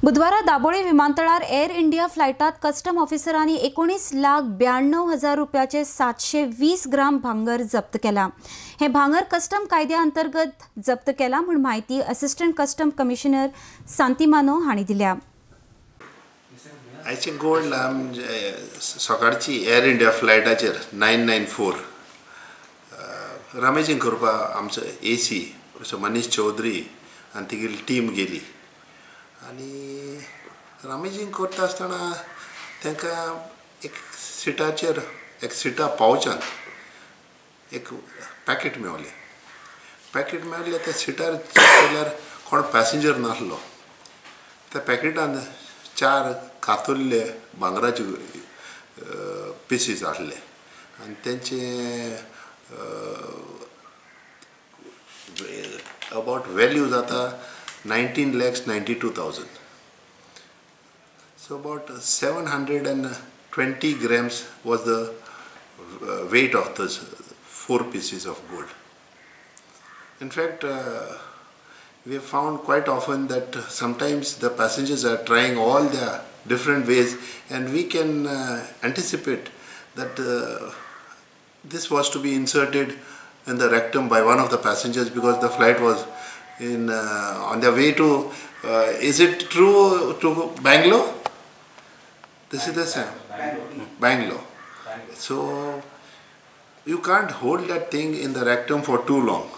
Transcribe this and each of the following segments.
बुधवारा दाबोळी विमानतळार air India फ्लायटात custom ऑफिसरांनी 19,92,000 रुपयाचे 720 ग्राम भांगर जप्त केला। हे भांगर कस्टम कायद्या अंतर्गत जप्त केला म्हण माहिती असिस्टंट कस्टम कमिशनर सांतिमानो हांणी दिल्या। आयचे गोल्ड सकाळची एअर इंडिया फ्लायटाचेर 994 रमेजींग करपा आमचो AC मनीष चौधरी आनी तिगेली टीम गेली आनी रमेजींग करता आसतना तांकां एक सिटा पावचांत एक पॅकेट मेळ्ळें त्या सिटार चेक केल्यार कोण पॅसेंजर नासलो। त्या पॅकेटान 4 कातरले भांगराचे पीसीस आसले आनी तेंचे अबाउट वॅल्यू जाता 19,92,000. So about 720 grams was the weight of those 4 pieces of gold. In fact, we have found quite often that sometimes the passengers are trying all their different ways, and we can anticipate that this was to be inserted in the rectum by one of the passengers because the flight was on their way to is it true to Bangalore? This is the same. Bangalore. So you can't hold that thing in the rectum for too long.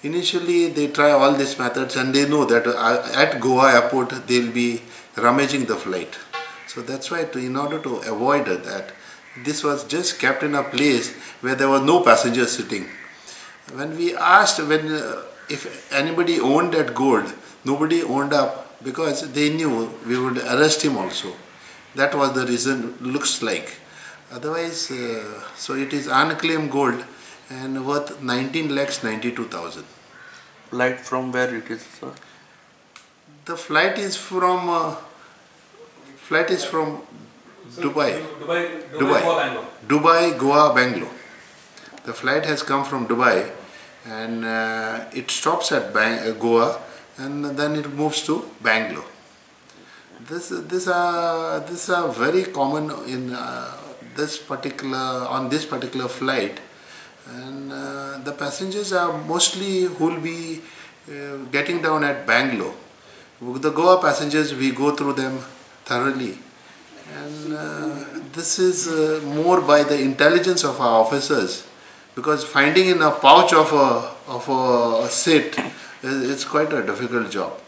Initially they try all these methods and they know that at Goa airport they'll be rummaging the flight. So that's why in order to avoid that, this was just kept in a place where there was no passengers sitting. When we asked if anybody owned that gold, nobody owned up because they knew we would arrest him also. That was the reason, looks like. Otherwise, so it is unclaimed gold and worth 19,92,000. Flight from where it is, sir? The flight is from Dubai. Dubai, Goa, Bangalore. The flight has come from Dubai and it stops at Goa and then it moves to Bangalore. These are very common in on this particular flight, and the passengers are mostly who will be getting down at Bangalore. The Goa passengers, we go through them thoroughly, and this is more by the intelligence of our officers, because finding in a pouch of a seat is quite a difficult job.